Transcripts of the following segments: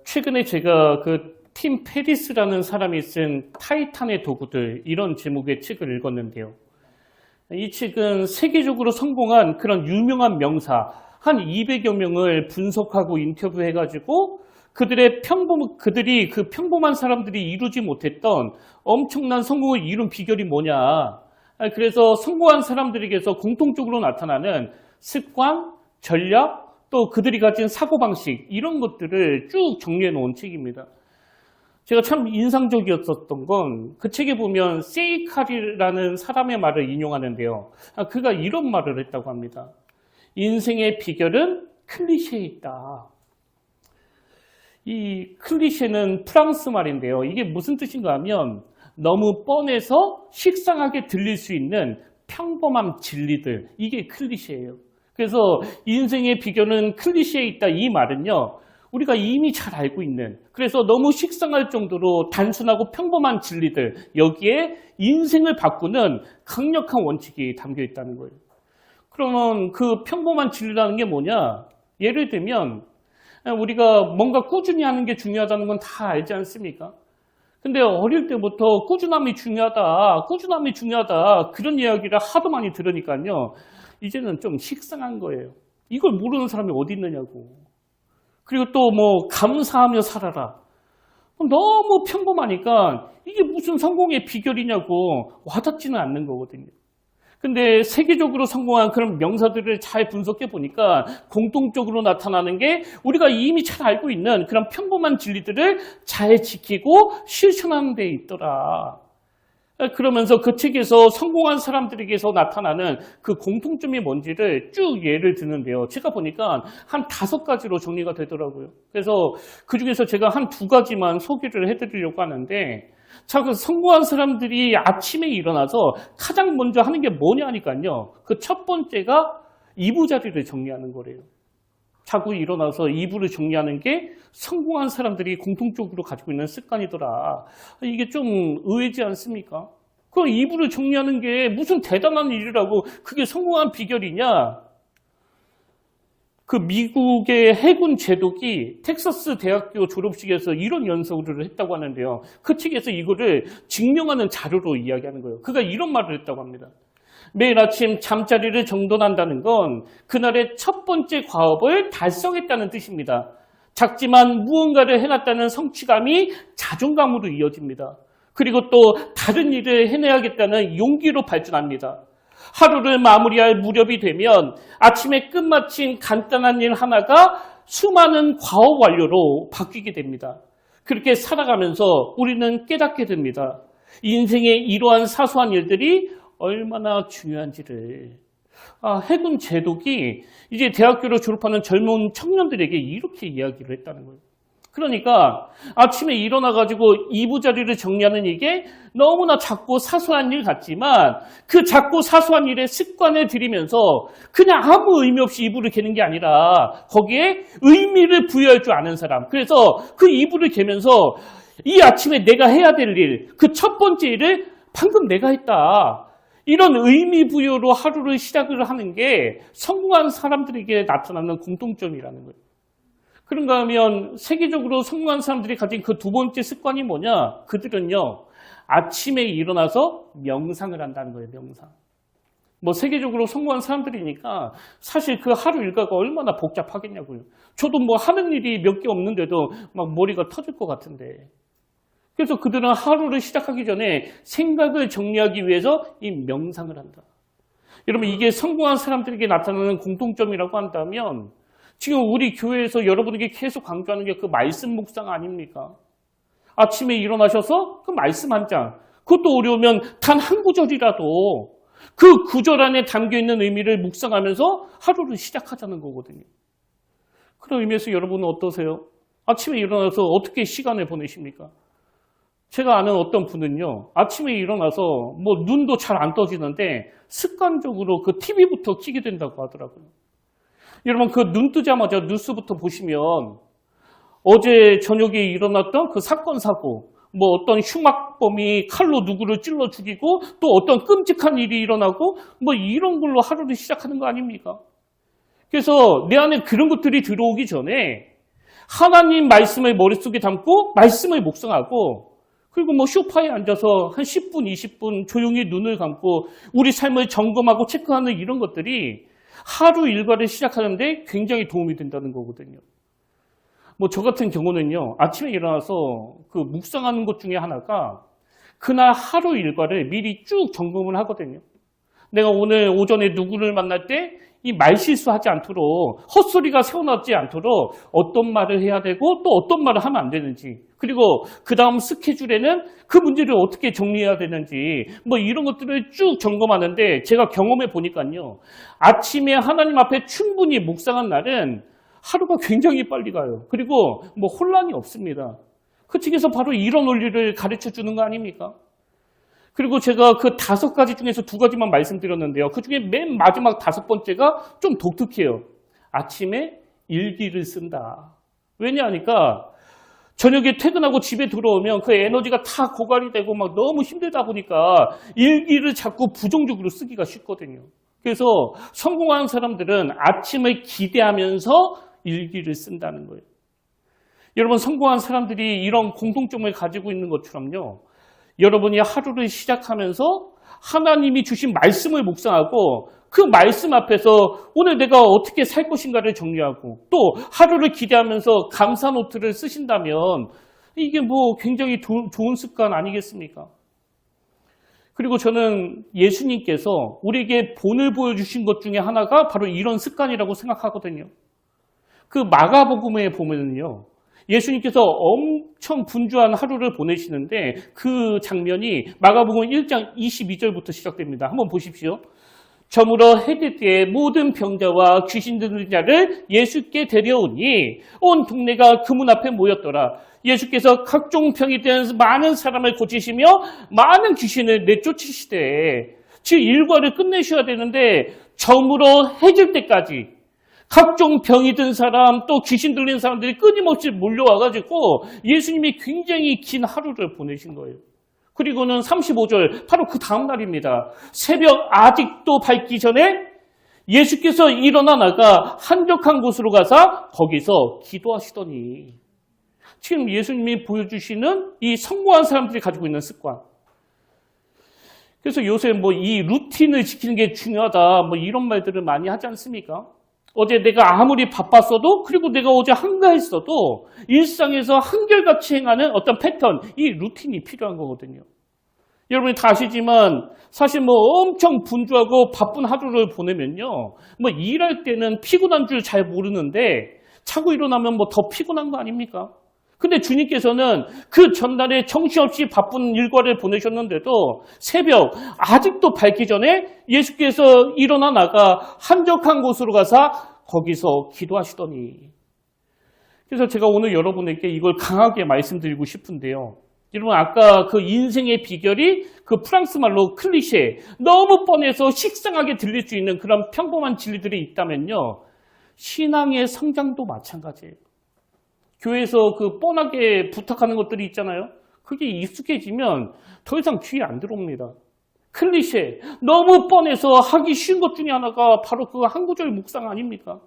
최근에 제가 그 팀 페리스라는 사람이 쓴 타이탄의 도구들 이런 제목의 책을 읽었는데요. 이 책은 세계적으로 성공한 그런 유명한 명사 한 200여 명을 분석하고 인터뷰해가지고 그들이 그 평범한 사람들이 이루지 못했던 엄청난 성공을 이룬 비결이 뭐냐. 그래서 성공한 사람들에게서 공통적으로 나타나는 습관, 전략, 또 그들이 가진 사고방식 이런 것들을 쭉 정리해 놓은 책입니다. 제가 참 인상적이었던 건 그 책에 보면 세이칼이라는 사람의 말을 인용하는데요. 그가 이런 말을 했다고 합니다. 인생의 비결은 클리셰에 있다. 이 클리셰는 프랑스 말인데요. 이게 무슨 뜻인가 하면 너무 뻔해서 식상하게 들릴 수 있는 평범한 진리들. 이게 클리셰예요. 그래서 인생의 비결은 클리셰에 있다. 이 말은요. 우리가 이미 잘 알고 있는 그래서 너무 식상할 정도로 단순하고 평범한 진리들 여기에 인생을 바꾸는 강력한 원칙이 담겨 있다는 거예요. 그러면 그 평범한 진리라는 게 뭐냐? 예를 들면 우리가 뭔가 꾸준히 하는 게 중요하다는 건 다 알지 않습니까? 근데 어릴 때부터 꾸준함이 중요하다 그런 이야기를 하도 많이 들으니까요. 이제는 좀 식상한 거예요. 이걸 모르는 사람이 어디 있느냐고. 그리고 또 뭐 감사하며 살아라. 너무 평범하니까 이게 무슨 성공의 비결이냐고 와닿지는 않는 거거든요. 근데 세계적으로 성공한 그런 명사들을 잘 분석해 보니까 공통적으로 나타나는 게 우리가 이미 잘 알고 있는 그런 평범한 진리들을 잘 지키고 실천하는 데 있더라. 그러면서 그 책에서 성공한 사람들에게서 나타나는 그 공통점이 뭔지를 쭉 예를 드는데요. 제가 보니까 한 5가지로 정리가 되더라고요. 그래서 그중에서 제가 한 2가지만 소개를 해드리려고 하는데 자, 그 성공한 사람들이 아침에 일어나서 가장 먼저 하는 게 뭐냐 하니까요. 그 첫 번째가 이부자리를 정리하는 거래요. 자고 일어나서 이불을 정리하는 게 성공한 사람들이 공통적으로 가지고 있는 습관이더라. 이게 좀 의외지 않습니까? 그 이불을 정리하는 게 무슨 대단한 일이라고 그게 성공한 비결이냐? 그 미국의 해군 제독이 텍사스 대학교 졸업식에서 이런 연설을 했다고 하는데요. 그 책에서 이거를 증명하는 자료로 이야기하는 거예요. 그가 이런 말을 했다고 합니다. 매일 아침 잠자리를 정돈한다는 건 그날의 첫 번째 과업을 달성했다는 뜻입니다. 작지만 무언가를 해놨다는 성취감이 자존감으로 이어집니다. 그리고 또 다른 일을 해내야겠다는 용기로 발전합니다. 하루를 마무리할 무렵이 되면 아침에 끝마친 간단한 일 하나가 수많은 과업 완료로 바뀌게 됩니다. 그렇게 살아가면서 우리는 깨닫게 됩니다. 인생의 이러한 사소한 일들이 얼마나 중요한지를. 해군 제독이 이제 대학교를 졸업하는 젊은 청년들에게 이렇게 이야기를 했다는 거예요. 그러니까 아침에 일어나가지고 이부자리를 정리하는 이게 너무나 작고 사소한 일 같지만 그 작고 사소한 일에 습관을 들이면서 그냥 아무 의미 없이 이불을 개는 게 아니라 거기에 의미를 부여할 줄 아는 사람. 그래서 그 이불을 개면서 이 아침에 내가 해야 될 일, 그 첫 번째 일을 방금 내가 했다. 이런 의미 부여로 하루를 시작을 하는 게 성공한 사람들에게 나타나는 공통점이라는 거예요. 그런가 하면 세계적으로 성공한 사람들이 가진 그 2번째 습관이 뭐냐? 그들은요, 아침에 일어나서 명상을 한다는 거예요, 명상. 뭐 세계적으로 성공한 사람들이니까 사실 그 하루 일과가 얼마나 복잡하겠냐고요. 저도 뭐 하는 일이 몇 개 없는데도 막 머리가 터질 것 같은데. 그래서 그들은 하루를 시작하기 전에 생각을 정리하기 위해서 이 명상을 한다. 여러분, 이게 성공한 사람들에게 나타나는 공통점이라고 한다면 지금 우리 교회에서 여러분에게 계속 강조하는 게 그 말씀 묵상 아닙니까? 아침에 일어나셔서 그 말씀 한 장, 그것도 어려우면 단 한 구절이라도 그 구절 안에 담겨있는 의미를 묵상하면서 하루를 시작하자는 거거든요. 그런 의미에서 여러분은 어떠세요? 아침에 일어나서 어떻게 시간을 보내십니까? 제가 아는 어떤 분은요, 아침에 일어나서 뭐 눈도 잘 안 떠지는데 습관적으로 그 TV부터 켜게 된다고 하더라고요. 여러분, 그 눈 뜨자마자 뉴스부터 보시면 어제 저녁에 일어났던 그 사건, 사고, 뭐 어떤 흉악범이 칼로 누구를 찔러 죽이고 또 어떤 끔찍한 일이 일어나고 뭐 이런 걸로 하루를 시작하는 거 아닙니까? 그래서 내 안에 그런 것들이 들어오기 전에 하나님 말씀을 머릿속에 담고 말씀을 묵상하고 그리고 뭐 소파에 앉아서 한 10분, 20분 조용히 눈을 감고 우리 삶을 점검하고 체크하는 이런 것들이 하루 일과를 시작하는데 굉장히 도움이 된다는 거거든요. 뭐 저 같은 경우는요, 아침에 일어나서 그 묵상하는 것 중에 하나가 그날 하루 일과를 미리 쭉 점검을 하거든요. 내가 오늘 오전에 누구를 만날 때 이 말실수하지 않도록 헛소리가 새어나지 않도록 어떤 말을 해야 되고 또 어떤 말을 하면 안 되는지 그리고 그 다음 스케줄에는 그 문제를 어떻게 정리해야 되는지 뭐 이런 것들을 쭉 점검하는데 제가 경험해 보니까요. 아침에 하나님 앞에 충분히 묵상한 날은 하루가 굉장히 빨리 가요. 그리고 뭐 혼란이 없습니다. 그 책에서 바로 이런 원리를 가르쳐 주는 거 아닙니까? 그리고 제가 그 5가지 중에서 2가지만 말씀드렸는데요. 그 중에 맨 마지막 5번째가 좀 독특해요. 아침에 일기를 쓴다. 왜냐하니까 저녁에 퇴근하고 집에 들어오면 그 에너지가 다 고갈이 되고 막 너무 힘들다 보니까 일기를 자꾸 부정적으로 쓰기가 쉽거든요. 그래서 성공한 사람들은 아침을 기대하면서 일기를 쓴다는 거예요. 여러분, 성공한 사람들이 이런 공통점을 가지고 있는 것처럼요. 여러분이 하루를 시작하면서 하나님이 주신 말씀을 묵상하고 그 말씀 앞에서 오늘 내가 어떻게 살 것인가를 정리하고 또 하루를 기대하면서 감사 노트를 쓰신다면 이게 뭐 굉장히 좋은 습관 아니겠습니까? 그리고 저는 예수님께서 우리에게 본을 보여주신 것 중에 하나가 바로 이런 습관이라고 생각하거든요. 그 마가복음에 보면은요. 예수님께서 엄청 분주한 하루를 보내시는데 그 장면이 마가복음 1장 22절부터 시작됩니다. 한번 보십시오. 저물어 해질 때에 모든 병자와 귀신 들린 자를 예수께 데려오니 온 동네가 그 문 앞에 모였더라. 예수께서 각종 병이 된 많은 사람을 고치시며 많은 귀신을 내쫓으시되 즉 일과를 끝내셔야 되는데 저물어 해질 때까지 각종 병이 든 사람 또 귀신 들린 사람들이 끊임없이 몰려와가지고 예수님이 굉장히 긴 하루를 보내신 거예요. 그리고는 35절 바로 그 다음 날입니다. 새벽 아직도 밝기 전에 예수께서 일어나 나가 한적한 곳으로 가서 거기서 기도하시더니 지금 예수님이 보여주시는 이 성공한 사람들이 가지고 있는 습관. 그래서 요새 뭐 이 루틴을 지키는 게 중요하다 뭐 이런 말들을 많이 하지 않습니까? 어제 내가 아무리 바빴어도 그리고 내가 어제 한가했어도 일상에서 한결같이 행하는 어떤 패턴, 이 루틴이 필요한 거거든요. 여러분이 다 아시지만 사실 뭐 엄청 분주하고 바쁜 하루를 보내면요. 뭐 일할 때는 피곤한 줄 잘 모르는데 자고 일어나면 뭐 더 피곤한 거 아닙니까? 근데 주님께서는 그 전날에 정신없이 바쁜 일과를 보내셨는데도 새벽 아직도 밝기 전에 예수께서 일어나 나가 한적한 곳으로 가서 거기서 기도하시더니 그래서 제가 오늘 여러분에게 이걸 강하게 말씀드리고 싶은데요. 여러분 아까 그 인생의 비결이 그 프랑스 말로 클리셰 너무 뻔해서 식상하게 들릴 수 있는 그런 평범한 진리들이 있다면요. 신앙의 성장도 마찬가지예요. 교회에서 그 뻔하게 부탁하는 것들이 있잖아요. 그게 익숙해지면 더 이상 귀에 안 들어옵니다. 클리셰, 너무 뻔해서 하기 쉬운 것 중에 하나가 바로 그 한 구절 묵상 아닙니까?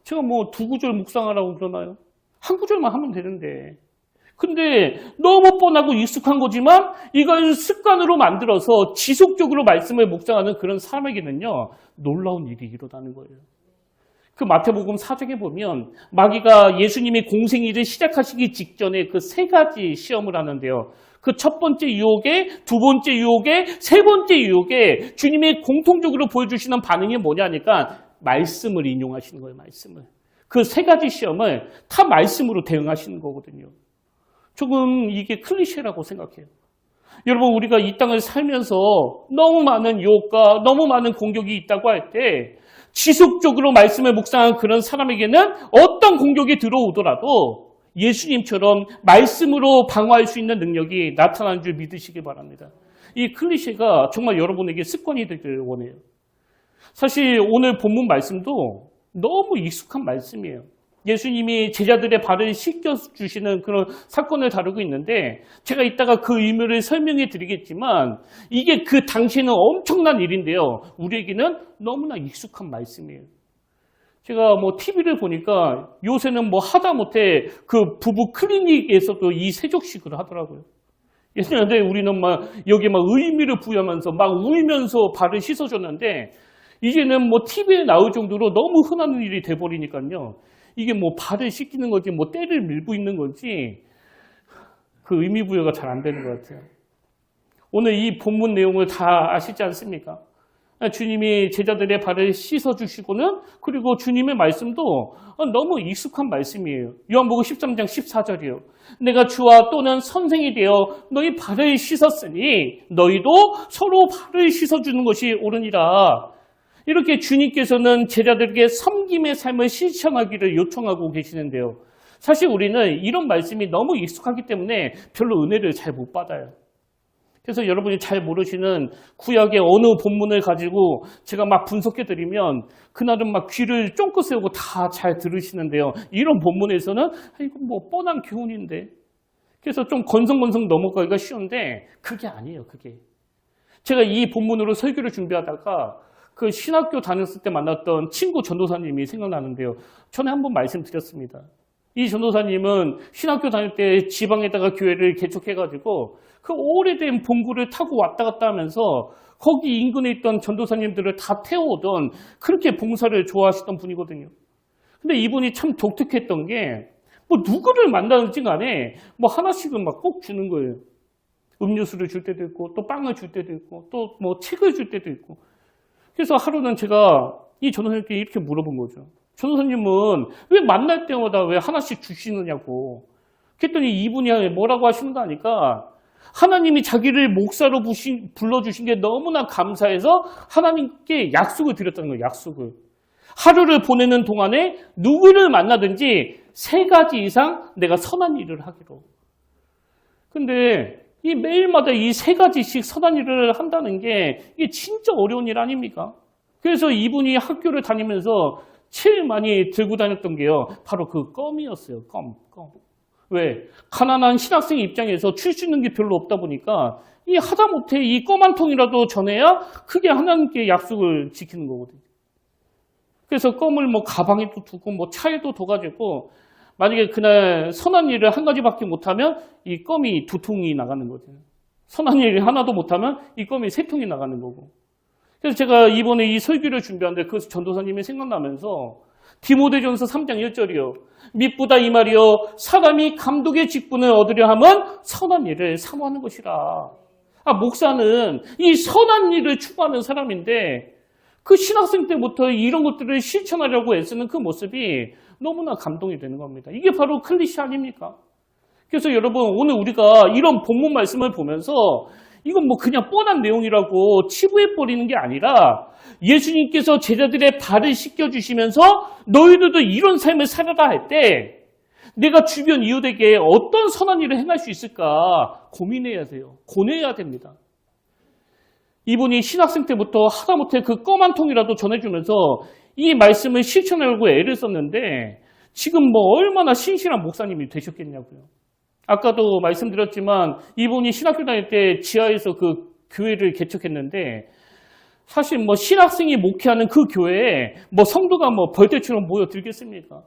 제가 뭐 2구절 묵상하라고 그러나요? 한 구절만 하면 되는데. 근데 너무 뻔하고 익숙한 거지만 이걸 습관으로 만들어서 지속적으로 말씀을 묵상하는 그런 사람에게는요. 놀라운 일이 일어나는 거예요. 그 마태복음 4장에 보면 마귀가 예수님이 공생일을 시작하시기 직전에 그 3가지 시험을 하는데요. 그 첫 번째 유혹에, 2번째 유혹에, 3번째 유혹에 주님이 공통적으로 보여주시는 반응이 뭐냐니까 말씀을 인용하시는 거예요. 말씀을. 그 3가지 시험을 다 말씀으로 대응하시는 거거든요. 조금 이게 클리셰라고 생각해요. 여러분 우리가 이 땅을 살면서 너무 많은 유혹과 너무 많은 공격이 있다고 할 때 지속적으로 말씀을 묵상한 그런 사람에게는 어떤 공격이 들어오더라도 예수님처럼 말씀으로 방어할 수 있는 능력이 나타나는 줄 믿으시기 바랍니다. 이 클리셰가 정말 여러분에게 습관이 되기를 원해요. 사실 오늘 본문 말씀도 너무 익숙한 말씀이에요. 예수님이 제자들의 발을 씻겨주시는 그런 사건을 다루고 있는데 제가 이따가 그 의미를 설명해 드리겠지만 이게 그 당시에는 엄청난 일인데요. 우리에게는 너무나 익숙한 말씀이에요. 제가 뭐 TV를 보니까 요새는 뭐 하다못해 그 부부 클리닉에서도 이 세족식을 하더라고요. 예전에 우리는 막 여기 막 의미를 부여하면서 막 울면서 발을 씻어줬는데 이제는 뭐 TV에 나올 정도로 너무 흔한 일이 돼버리니까요. 이게 뭐 발을 씻기는 건지 뭐 때를 밀고 있는 건지 그 의미 부여가 잘 안 되는 것 같아요. 오늘 이 본문 내용을 다 아시지 않습니까? 주님이 제자들의 발을 씻어주시고는 그리고 주님의 말씀도 너무 익숙한 말씀이에요. 요한복음 13장 14절이요. 내가 주와 또는 선생이 되어 너희 발을 씻었으니 너희도 서로 발을 씻어주는 것이 옳으니라. 이렇게 주님께서는 제자들에게 섬김의 삶을 실천하기를 요청하고 계시는데요. 사실 우리는 이런 말씀이 너무 익숙하기 때문에 별로 은혜를 잘 못 받아요. 그래서 여러분이 잘 모르시는 구약의 어느 본문을 가지고 제가 막 분석해드리면 그날은 막 귀를 쫑긋 세우고 다 잘 들으시는데요. 이런 본문에서는 이거 뭐 뻔한 교훈인데. 그래서 좀 건성건성 넘어가기가 쉬운데 그게 아니에요. 그게. 제가 이 본문으로 설교를 준비하다가 그 신학교 다녔을 때 만났던 친구 전도사님이 생각나는데요. 전에 한번 말씀드렸습니다. 이 전도사님은 신학교 다닐 때 지방에다가 교회를 개척해가지고 그 오래된 봉구를 타고 왔다 갔다 하면서 거기 인근에 있던 전도사님들을 다 태워오던 그렇게 봉사를 좋아하시던 분이거든요. 근데 이분이 참 독특했던 게 뭐 누구를 만나는지 간에 뭐 하나씩은 막 꼭 주는 거예요. 음료수를 줄 때도 있고 또 빵을 줄 때도 있고 또 뭐 책을 줄 때도 있고. 그래서 하루는 제가 이 전도사님께 이렇게 물어본 거죠. 전도사님은 왜 만날 때마다 왜 하나씩 주시느냐고. 그랬더니 이분이 뭐라고 하시는가 하니까 하나님이 자기를 목사로 불러주신 게 너무나 감사해서 하나님께 약속을 드렸다는 거예요. 약속을. 하루를 보내는 동안에 누구를 만나든지 3가지 이상 내가 선한 일을 하기로. 근데 이 매일마다 이 3가지씩 선한 일을 한다는 게 이게 진짜 어려운 일 아닙니까? 그래서 이분이 학교를 다니면서 제일 많이 들고 다녔던 게요. 바로 그 껌이었어요. 껌. 왜? 가난한 신학생 입장에서 줄 수 있는 게 별로 없다 보니까 이 하다못해 이 껌 한 통이라도 전해야 그게 하나님께 약속을 지키는 거거든요. 그래서 껌을 뭐 가방에도 두고 뭐 차에도 둬가지고 만약에 그날 선한 일을 1가지밖에 못하면 이 껌이 2통이 나가는 거죠. 선한 일을 하나도 못하면 이 껌이 3통이 나가는 거고. 그래서 제가 이번에 이 설교를 준비하는데 그 전도사님이 생각나면서 디모데전서 3장 1절이요. 미쁘다 이 말이요. 사람이 감독의 직분을 얻으려 하면 선한 일을 사모하는 것이라. 목사는 이 선한 일을 추구하는 사람인데 그 신학생 때부터 이런 것들을 실천하려고 애쓰는 그 모습이 너무나 감동이 되는 겁니다. 이게 바로 클리셰 아닙니까? 그래서 여러분 오늘 우리가 이런 본문 말씀을 보면서 이건 뭐 그냥 뻔한 내용이라고 치부해버리는 게 아니라 예수님께서 제자들의 발을 씻겨주시면서 너희들도 이런 삶을 살아라 할 때 내가 주변 이웃에게 어떤 선한 일을 행할 수 있을까 고민해야 돼요. 고뇌해야 됩니다. 이분이 신학생 때부터 하다못해 그 껌 한 통이라도 전해주면서 이 말씀을 실천하려고 애를 썼는데 지금 뭐 얼마나 신실한 목사님이 되셨겠냐고요. 아까도 말씀드렸지만 이분이 신학교 다닐 때 지하에서 그 교회를 개척했는데 사실 뭐 신학생이 목회하는 그 교회에 뭐 성도가 뭐 벌떼처럼 모여들겠습니까?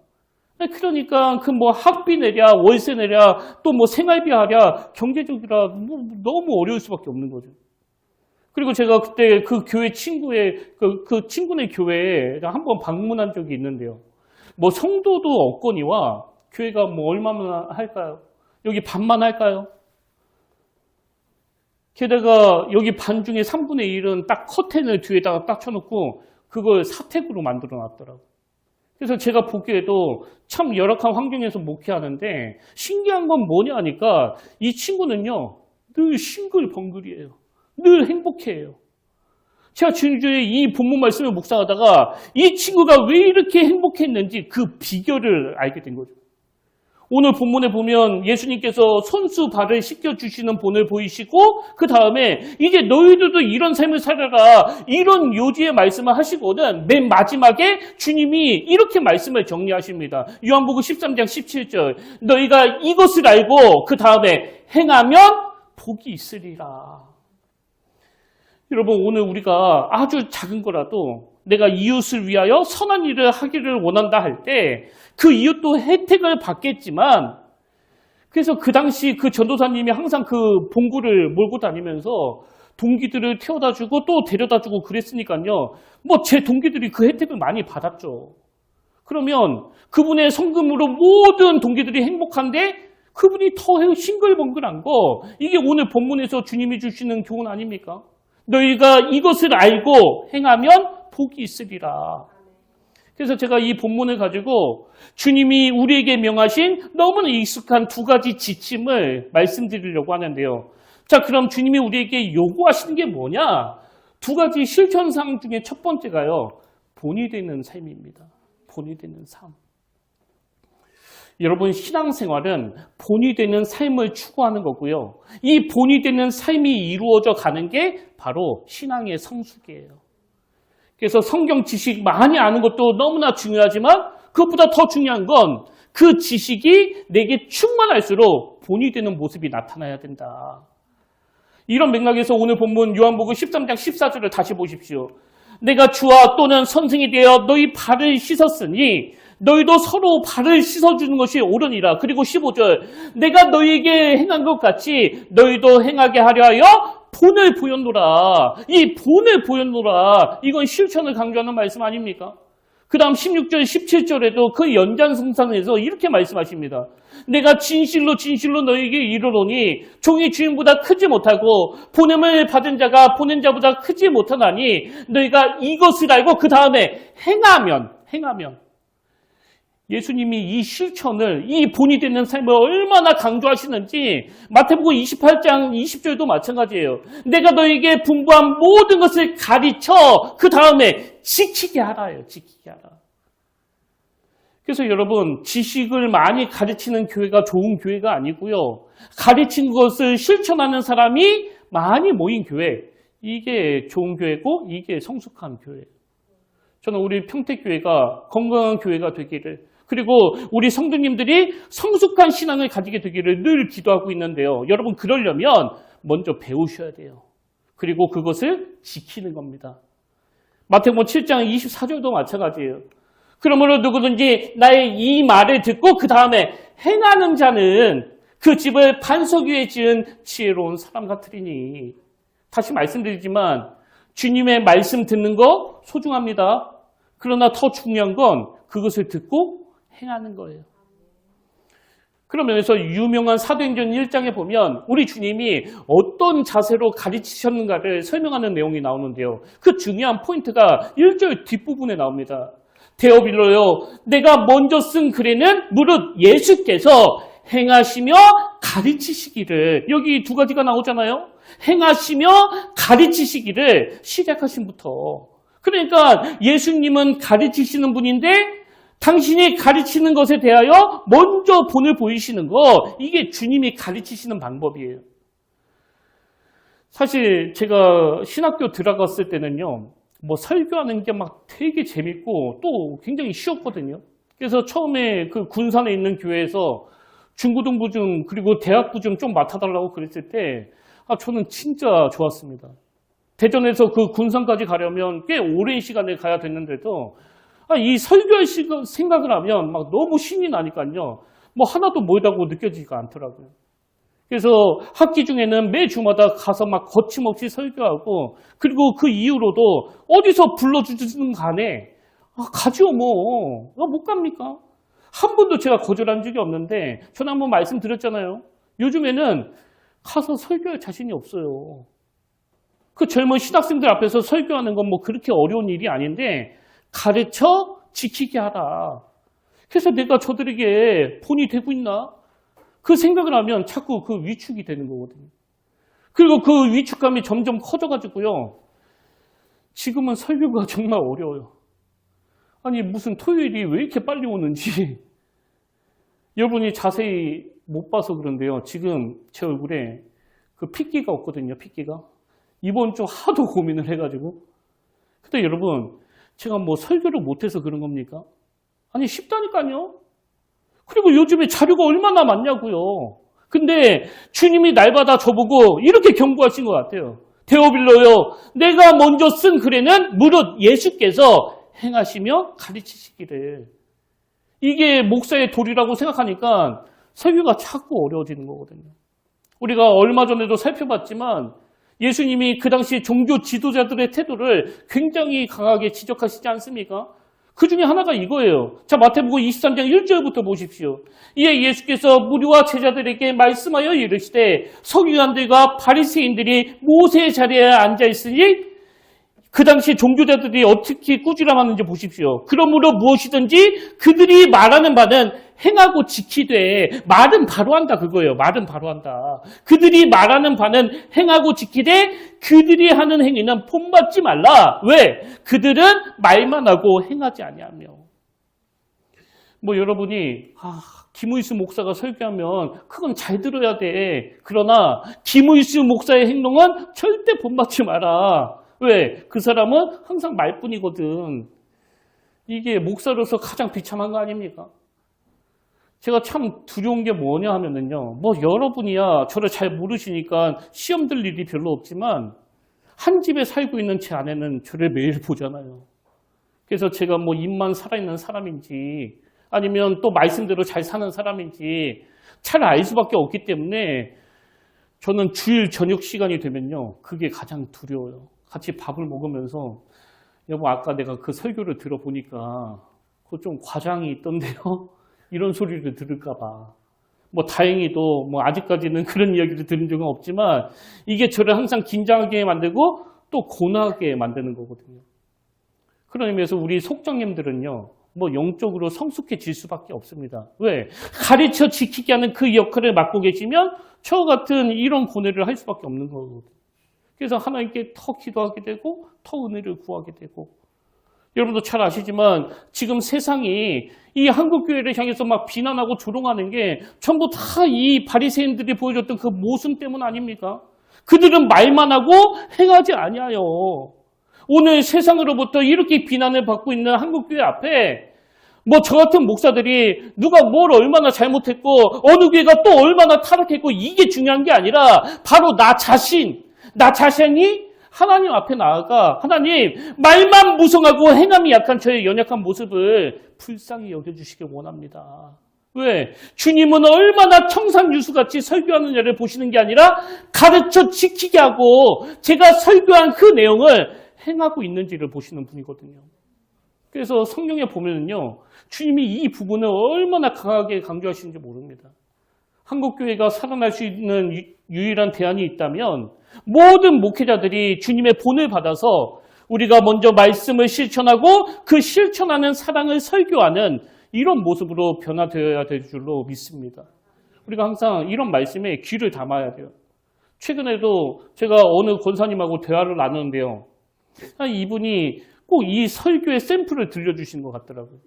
그러니까 그 뭐 학비 내랴 월세 내랴 또 뭐 생활비 하랴 경제적이라 뭐 너무 어려울 수밖에 없는 거죠. 그리고 제가 그때 그 교회 친구의 그 친구네 교회에 한번 방문한 적이 있는데요. 뭐 성도도 없거니와 교회가 뭐 얼마나 할까요? 여기 반만 할까요? 게다가 여기 반 중에 3분의 1은 딱 커튼을 뒤에다가 딱 쳐놓고 그걸 사택으로 만들어 놨더라고요. 그래서 제가 보기에도 참 열악한 환경에서 목회하는데 신기한 건 뭐냐 하니까 이 친구는요 늘 싱글벙글이에요. 늘 행복해해요. 제가 지난주에 이 본문 말씀을 묵상하다가 이 친구가 왜 이렇게 행복했는지 그 비결을 알게 된 거죠. 오늘 본문에 보면 예수님께서 손수 발을 씻겨주시는 본을 보이시고 그 다음에 이제 너희들도 이런 삶을 살아라 이런 요지의 말씀을 하시고는 맨 마지막에 주님이 이렇게 말씀을 정리하십니다. 요한복음 13장 17절 너희가 이것을 알고 그 다음에 행하면 복이 있으리라. 여러분 오늘 우리가 아주 작은 거라도 내가 이웃을 위하여 선한 일을 하기를 원한다 할 때 그 이웃도 혜택을 받겠지만 그래서 그 당시 그 전도사님이 항상 그 봉구를 몰고 다니면서 동기들을 태워다 주고 또 데려다 주고 그랬으니까요. 뭐 제 동기들이 그 혜택을 많이 받았죠. 그러면 그분의 성금으로 모든 동기들이 행복한데 그분이 더 싱글벙글한 거 이게 오늘 본문에서 주님이 주시는 교훈 아닙니까? 너희가 이것을 알고 행하면 복이 있으리라. 그래서 제가 이 본문을 가지고 주님이 우리에게 명하신 너무나 익숙한 두 가지 지침을 말씀드리려고 하는데요. 자, 그럼 주님이 우리에게 요구하시는 게 뭐냐? 두 가지 실천사항 중에 첫 번째가요. 본이 되는 삶입니다. 본이 되는 삶. 여러분, 신앙생활은 본이 되는 삶을 추구하는 거고요. 이 본이 되는 삶이 이루어져 가는 게 바로 신앙의 성숙이에요. 그래서 성경 지식 많이 아는 것도 너무나 중요하지만 그것보다 더 중요한 건 그 지식이 내게 충만할수록 본이 되는 모습이 나타나야 된다. 이런 맥락에서 오늘 본문 요한복음 13장 14절을 다시 보십시오. 내가 주와 또는 선생이 되어 너희 발을 씻었으니 너희도 서로 발을 씻어주는 것이 옳으니라. 그리고 15절 내가 너희에게 행한 것 같이 너희도 행하게 하려 하여 본을 보였노라. 이 본을 보였노라. 이건 실천을 강조하는 말씀 아닙니까? 그 다음 16절, 17절에도 그 연장성상에서 이렇게 말씀하십니다. 내가 진실로 진실로 너희에게 이르노니 종이 주인보다 크지 못하고 보냄을 받은 자가 보낸 자보다 크지 못하나니 너희가 이것을 알고 그 다음에 행하면 예수님이 이 실천을, 이 본이 되는 삶을 얼마나 강조하시는지 마태복음 28장 20절도 마찬가지예요. 내가 너에게 분부한 모든 것을 가르쳐 그 다음에 지키게 하라요. 지키게 하라. 그래서 여러분, 지식을 많이 가르치는 교회가 좋은 교회가 아니고요. 가르친 것을 실천하는 사람이 많이 모인 교회. 이게 좋은 교회고 이게 성숙한 교회예요. 저는 우리 평택교회가 건강한 교회가 되기를, 그리고 우리 성도님들이 성숙한 신앙을 가지게 되기를 늘 기도하고 있는데요. 여러분, 그러려면 먼저 배우셔야 돼요. 그리고 그것을 지키는 겁니다. 마태복음 7장 24절도 마찬가지예요. 그러므로 누구든지 나의 이 말을 듣고 그 다음에 행하는 자는 그 집을 반석 위에 지은 지혜로운 사람 같으리니. 다시 말씀드리지만 주님의 말씀 듣는 거 소중합니다. 그러나 더 중요한 건 그것을 듣고 행하는 거예요. 그러면서 유명한 사도행전 1장에 보면 우리 주님이 어떤 자세로 가르치셨는가를 설명하는 내용이 나오는데요. 그 중요한 포인트가 1절 뒷부분에 나옵니다. 데오빌로요, 내가 먼저 쓴 글에는 무릇 예수께서 행하시며 가르치시기를, 여기 두 가지가 나오잖아요. 행하시며 가르치시기를 시작하신부터. 그러니까 예수님은 가르치시는 분인데 당신이 가르치는 것에 대하여 먼저 본을 보이시는 거, 이게 주님이 가르치시는 방법이에요. 사실 제가 신학교 들어갔을 때는요, 뭐 설교하는 게 막 되게 재밌고 또 굉장히 쉬웠거든요. 그래서 처음에 그 군산에 있는 교회에서 중고등부 좀 그리고 대학부 좀 맡아달라고 그랬을 때 저는 진짜 좋았습니다. 대전에서 그 군산까지 가려면 꽤 오랜 시간을 가야 됐는데도 이 설교할 생각을 하면 막 너무 신이 나니까요. 뭐 하나도 멀다고 느껴지지가 않더라고요. 그래서 학기 중에는 매 주마다 가서 막 거침없이 설교하고, 그리고 그 이후로도 어디서 불러주든 간에 가지요 뭐. 못 갑니까? 한 번도 제가 거절한 적이 없는데, 저는 한번 말씀드렸잖아요. 요즘에는 가서 설교할 자신이 없어요. 그 젊은 신학생들 앞에서 설교하는 건 뭐 그렇게 어려운 일이 아닌데 가르쳐 지키게 하라. 그래서 내가 저들에게 본이 되고 있나? 그 생각을 하면 자꾸 그 위축이 되는 거거든요. 그리고 그 위축감이 점점 커져가지고요. 지금은 설교가 정말 어려워요. 아니 무슨 토요일이 왜 이렇게 빨리 오는지 여러분이 자세히 못 봐서 그런데요. 지금 제 얼굴에 그 핏기가 없거든요. 핏기가. 이번 주 하도 고민을 해가지고. 근데 여러분, 제가 뭐 설교를 못해서 그런 겁니까? 아니 쉽다니까요. 그리고 요즘에 자료가 얼마나 많냐고요. 근데 주님이 날마다 저보고 이렇게 경고하신 것 같아요. 데오빌로요, 내가 먼저 쓴 글에는 무릇 예수께서 행하시며 가르치시기를. 이게 목사의 도리라고 생각하니까 설교가 자꾸 어려워지는 거거든요. 우리가 얼마 전에도 살펴봤지만 예수님이 그 당시 종교 지도자들의 태도를 굉장히 강하게 지적하시지 않습니까? 그 중에 하나가 이거예요. 자, 마태복음 23장 1절부터 보십시오. 이에 예수께서 무리와 제자들에게 말씀하여 이르시되 서기관들과 바리새인들이 모세의 자리에 앉아 있으니 그 당시 종교자들이 어떻게 꾸지람하는지 보십시오. 그러므로 무엇이든지 그들이 말하는 바는 행하고 지키되, 말은 바로 한다 그거예요. 말은 바로 한다. 그들이 말하는 바는 행하고 지키되 그들이 하는 행위는 본받지 말라. 왜? 그들은 말만 하고 행하지 아니하며. 뭐 여러분이 김의수 목사가 설교하면 그건 잘 들어야 돼. 그러나 김의수 목사의 행동은 절대 본받지 마라. 왜? 그 사람은 항상 말뿐이거든. 이게 목사로서 가장 비참한 거 아닙니까? 제가 참 두려운 게 뭐냐 하면은요, 뭐 여러분이야 저를 잘 모르시니까 시험 들 일이 별로 없지만 한 집에 살고 있는 제 아내는 저를 매일 보잖아요. 그래서 제가 뭐 입만 살아있는 사람인지 아니면 또 말씀대로 잘 사는 사람인지 잘 알 수밖에 없기 때문에 저는 주일 저녁 시간이 되면요, 그게 가장 두려워요. 같이 밥을 먹으면서 여보 아까 내가 그 설교를 들어보니까 그거 좀 과장이 있던데요. 이런 소리를 들을까 봐. 뭐 다행히도 뭐 아직까지는 그런 이야기를 들은 적은 없지만 이게 저를 항상 긴장하게 만들고 또 고나게 만드는 거거든요. 그런 의미에서 우리 속장님들은요, 뭐 영적으로 성숙해질 수밖에 없습니다. 왜? 가르쳐 지키게 하는 그 역할을 맡고 계시면 저 같은 이런 고뇌를 할 수밖에 없는 거거든요. 그래서 하나님께 더 기도하게 되고 더 은혜를 구하게 되고, 여러분도 잘 아시지만 지금 세상이 이 한국교회를 향해서 막 비난하고 조롱하는 게 전부 다 이 바리새인들이 보여줬던 그 모순 때문 아닙니까? 그들은 말만 하고 행하지 아니하여. 오늘 세상으로부터 이렇게 비난을 받고 있는 한국교회 앞에 뭐 저 같은 목사들이 누가 뭘 얼마나 잘못했고 어느 교회가 또 얼마나 타락했고 이게 중요한 게 아니라 바로 나 자신이 하나님 앞에 나아가 하나님, 말만 무성하고 행함이 약한 저의 연약한 모습을 불쌍히 여겨주시길 원합니다. 왜? 주님은 얼마나 청산유수같이 설교하느냐를 보시는 게 아니라 가르쳐 지키게 하고 제가 설교한 그 내용을 행하고 있는지를 보시는 분이거든요. 그래서 성경에 보면은요, 주님이 이 부분을 얼마나 강하게 강조하시는지 모릅니다. 한국교회가 살아날 수 있는 유일한 대안이 있다면 모든 목회자들이 주님의 본을 받아서 우리가 먼저 말씀을 실천하고 그 실천하는 사랑을 설교하는 이런 모습으로 변화되어야 될 줄로 믿습니다. 우리가 항상 이런 말씀에 귀를 담아야 돼요. 최근에도 제가 어느 권사님하고 대화를 나누는데요, 이분이 꼭 이 설교의 샘플을 들려주신 것 같더라고요.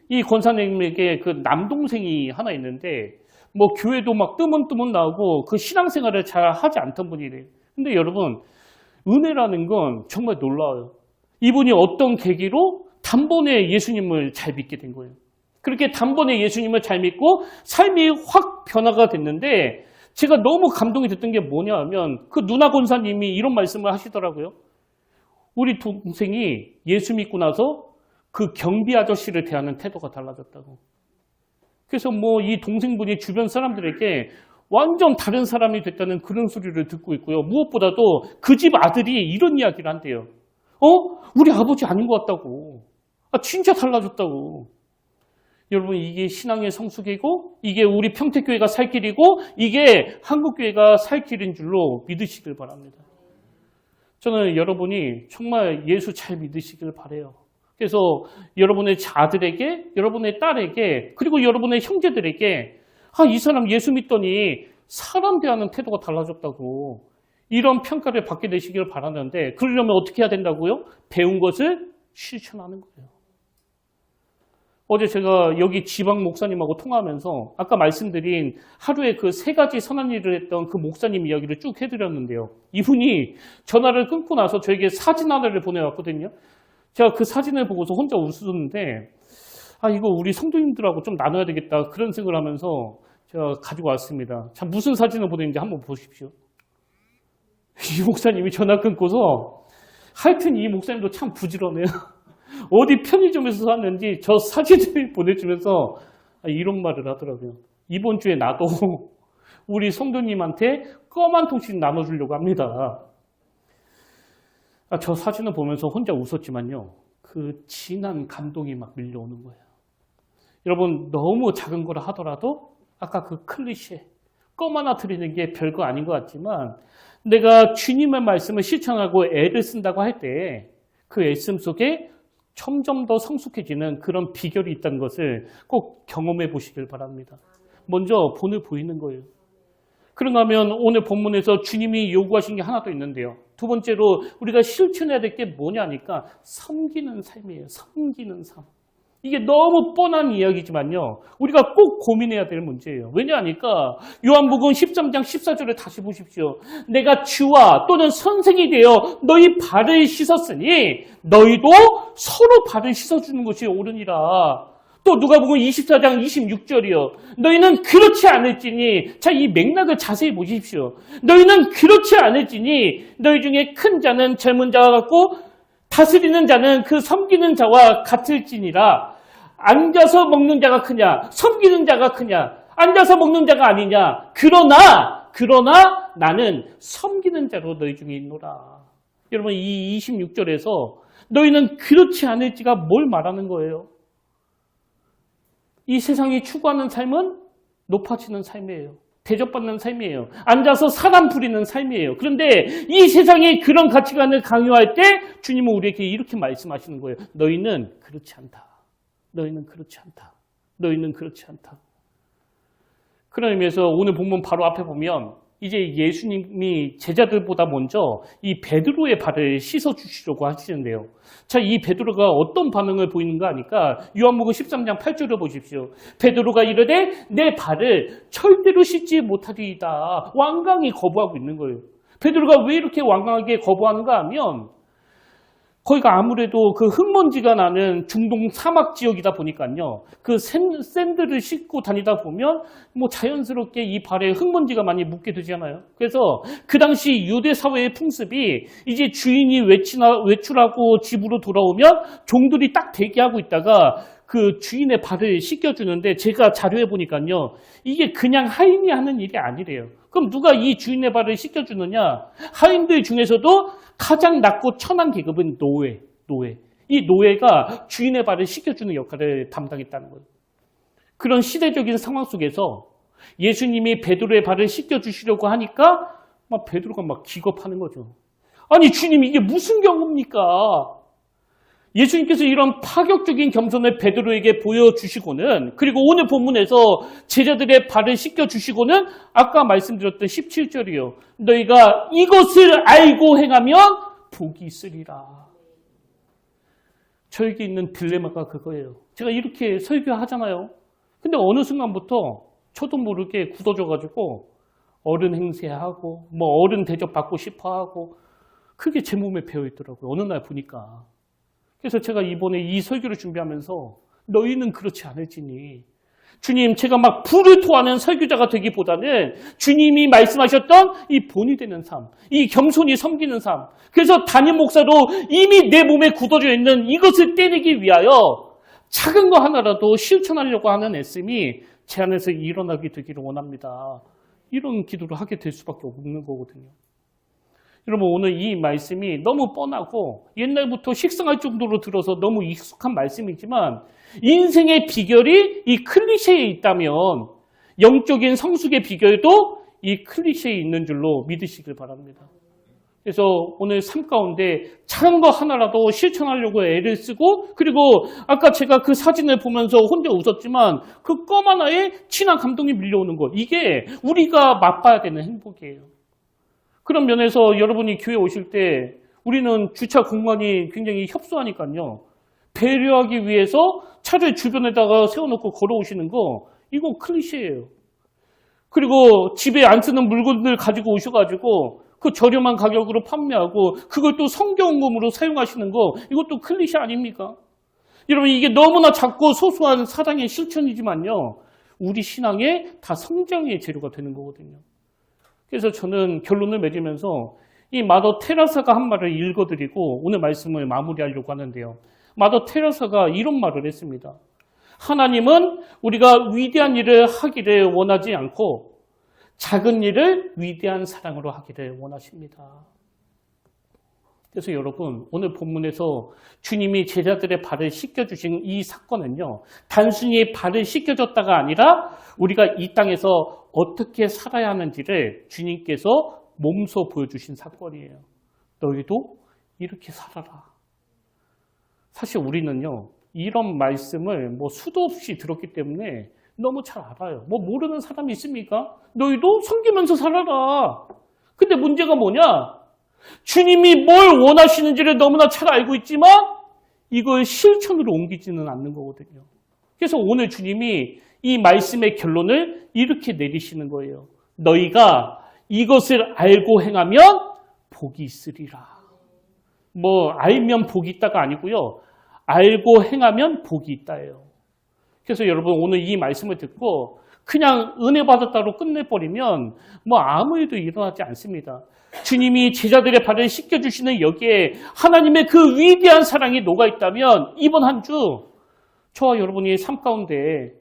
이 권사님에게 그 남동생이 하나 있는데 뭐 교회도 막 뜨문뜨문 나오고 그 신앙생활을 잘 하지 않던 분이래요. 근데 여러분, 은혜라는 건 정말 놀라워요. 이분이 어떤 계기로 단번에 예수님을 잘 믿게 된 거예요. 그렇게 단번에 예수님을 잘 믿고 삶이 확 변화가 됐는데 제가 너무 감동이 됐던 게 뭐냐 하면 그 누나 권사님이 이런 말씀을 하시더라고요. 우리 동생이 예수 믿고 나서 그 경비 아저씨를 대하는 태도가 달라졌다고. 그래서 뭐 이 동생분이 주변 사람들에게 완전 다른 사람이 됐다는 그런 소리를 듣고 있고요. 무엇보다도 그 집 아들이 이런 이야기를 한대요. 우리 아버지 아닌 것 같다고. 진짜 달라졌다고. 여러분, 이게 신앙의 성숙이고 이게 우리 평택교회가 살 길이고 이게 한국교회가 살 길인 줄로 믿으시길 바랍니다. 저는 여러분이 정말 예수 잘 믿으시길 바라요. 그래서 여러분의 아들에게, 여러분의 딸에게, 그리고 여러분의 형제들에게 이 사람 예수 믿더니 사람 대하는 태도가 달라졌다고 이런 평가를 받게 되시길 바라는데, 그러려면 어떻게 해야 된다고요? 배운 것을 실천하는 거예요. 어제 제가 여기 지방 목사님하고 통화하면서 아까 말씀드린 하루에 그 3가지 선한 일을 했던 그 목사님 이야기를 쭉 해드렸는데요. 이분이 전화를 끊고 나서 저에게 사진 하나를 보내왔거든요. 제가 그 사진을 보고서 혼자 웃었는데 이거 우리 성도님들하고 좀 나눠야 되겠다 그런 생각을 하면서 제가 가지고 왔습니다. 자, 무슨 사진을 보냈는지 한번 보십시오. 이 목사님이 전화 끊고서 하여튼 이 목사님도 참 부지런해요. 어디 편의점에서 샀는지 저 사진을 보내주면서 이런 말을 하더라고요. 이번 주에 나도 우리 성도님한테 껌 한 통씩 나눠주려고 합니다. 저 사진을 보면서 혼자 웃었지만요. 그 진한 감동이 막 밀려오는 거예요. 여러분 너무 작은 거라 하더라도 아까 그 클리셰 껌 하나 드리는 게 별거 아닌 것 같지만 내가 주님의 말씀을 실천하고 애를 쓴다고 할 때 그 애씀 속에 점점 더 성숙해지는 그런 비결이 있다는 것을 꼭 경험해 보시길 바랍니다. 먼저 본을 보이는 거예요. 그런가 하면 오늘 본문에서 주님이 요구하신 게 하나 더 있는데요. 두 번째로 우리가 실천해야 될 게 뭐냐니까 섬기는 삶이에요. 섬기는 삶. 이게 너무 뻔한 이야기지만요. 우리가 꼭 고민해야 될 문제예요. 왜냐하니까 요한복음 13장 14절에 다시 보십시오. 내가 주와 또는 선생이 되어 너희 발을 씻었으니 너희도 서로 발을 씻어주는 것이 옳으니라. 또 누가복음 24장 26절이요. 너희는 그렇지 않을지니 자, 이 맥락을 자세히 보십시오. 너희는 그렇지 않을지니 너희 중에 큰 자는 젊은 자와 같고 다스리는 자는 그 섬기는 자와 같을지니라. 앉아서 먹는 자가 크냐 섬기는 자가 크냐 앉아서 먹는 자가 아니냐 그러나 나는 섬기는 자로 너희 중에 있노라. 여러분 이 26절에서 너희는 그렇지 않을지가 뭘 말하는 거예요? 이 세상이 추구하는 삶은 높아지는 삶이에요. 대접받는 삶이에요. 앉아서 사람 부리는 삶이에요. 그런데 이 세상의 그런 가치관을 강요할 때 주님은 우리에게 이렇게 말씀하시는 거예요. 너희는 그렇지 않다. 너희는 그렇지 않다. 너희는 그렇지 않다. 그런 의미에서 오늘 본문 바로 앞에 보면 이제 예수님이 제자들보다 먼저 이 베드로의 발을 씻어주시려고 하시는데요. 자, 이 베드로가 어떤 반응을 보이는가 하니까 요한복음 13장 8절을 보십시오. 베드로가 이르되 내 발을 절대로 씻지 못하리이다. 완강히 거부하고 있는 거예요. 베드로가 왜 이렇게 완강하게 거부하는가 하면 거기가 아무래도 그 흙먼지가 나는 중동 사막 지역이다 보니까요. 그 샌들을 싣고 다니다 보면 뭐 자연스럽게 이 발에 흙먼지가 많이 묻게 되잖아요. 그래서 그 당시 유대 사회의 풍습이 이제 주인이 외출하고 집으로 돌아오면 종들이 딱 대기하고 있다가 그 주인의 발을 씻겨주는데 제가 자료에 보니까요. 이게 그냥 하인이 하는 일이 아니래요. 그럼 누가 이 주인의 발을 씻겨주느냐? 하인들 중에서도 가장 낮고 천한 계급은 노예. 이 노예가 주인의 발을 씻겨주는 역할을 담당했다는 거예요. 그런 시대적인 상황 속에서 예수님이 베드로의 발을 씻겨주시려고 하니까 막 베드로가 막 기겁하는 거죠. 아니 주님 이게 무슨 경우입니까? 예수님께서 이런 파격적인 겸손을 베드로에게 보여주시고는 그리고 오늘 본문에서 제자들의 발을 씻겨주시고는 아까 말씀드렸던 17절이요. 너희가 이것을 알고 행하면 복이 있으리라. 저에게 있는 딜레마가 그거예요. 제가 이렇게 설교하잖아요. 근데 어느 순간부터 저도 모르게 굳어져가지고 어른 행세하고 뭐 어른 대접받고 싶어하고 그게 제 몸에 배어있더라고요. 어느 날 보니까. 그래서 제가 이번에 이 설교를 준비하면서 너희는 그렇지 않을지니 주님 제가 막 불을 토하는 설교자가 되기보다는 주님이 말씀하셨던 이 본이 되는 삶, 이 겸손히 섬기는 삶. 그래서 담임 목사로 이미 내 몸에 굳어져 있는 이것을 떼내기 위하여 작은 거 하나라도 실천하려고 하는 애씀이 제 안에서 일어나게 되기를 원합니다. 이런 기도를 하게 될 수밖에 없는 거거든요. 여러분 오늘 이 말씀이 너무 뻔하고 옛날부터 식상할 정도로 들어서 너무 익숙한 말씀이지만 인생의 비결이 이 클리셰에 있다면 영적인 성숙의 비결도 이 클리셰에 있는 줄로 믿으시길 바랍니다. 그래서 오늘 삶 가운데 작은 거 하나라도 실천하려고 애를 쓰고 그리고 아까 제가 그 사진을 보면서 혼자 웃었지만 그 껌 하나에 진한 감동이 밀려오는 것 이게 우리가 맛봐야 되는 행복이에요. 그런 면에서 여러분이 교회 오실 때 우리는 주차 공간이 굉장히 협소하니까요. 배려하기 위해서 차를 주변에다가 세워놓고 걸어오시는 거 이거 클리셰예요. 그리고 집에 안 쓰는 물건들 가지고 오셔가지고 그 저렴한 가격으로 판매하고 그걸 또 성경음으로 사용하시는 거 이것도 클리셰 아닙니까? 여러분 이게 너무나 작고 소소한 사랑의 실천이지만요. 우리 신앙의 다 성장의 재료가 되는 거거든요. 그래서 저는 결론을 맺으면서 이 마더 테레사가 한 말을 읽어드리고 오늘 말씀을 마무리하려고 하는데요. 마더 테레사가 이런 말을 했습니다. 하나님은 우리가 위대한 일을 하기를 원하지 않고 작은 일을 위대한 사랑으로 하기를 원하십니다. 그래서 여러분, 오늘 본문에서 주님이 제자들의 발을 씻겨주신 이 사건은요, 단순히 발을 씻겨줬다가 아니라 우리가 이 땅에서 어떻게 살아야 하는지를 주님께서 몸소 보여주신 사건이에요. 너희도 이렇게 살아라. 사실 우리는요, 이런 말씀을 수도 없이 들었기 때문에 너무 잘 알아요. 모르는 사람이 있습니까? 너희도 섬기면서 살아라. 근데 문제가 뭐냐? 주님이 뭘 원하시는지를 너무나 잘 알고 있지만 이걸 실천으로 옮기지는 않는 거거든요. 그래서 오늘 주님이 이 말씀의 결론을 이렇게 내리시는 거예요. 너희가 이것을 알고 행하면 복이 있으리라. 알면 복이 있다가 아니고요. 알고 행하면 복이 있다예요. 그래서 여러분 오늘 이 말씀을 듣고 그냥 은혜 받았다로 끝내버리면 아무 일도 일어나지 않습니다. 주님이 제자들의 발을 씻겨주시는 여기에 하나님의 그 위대한 사랑이 녹아있다면 이번 한 주 저와 여러분의 삶 가운데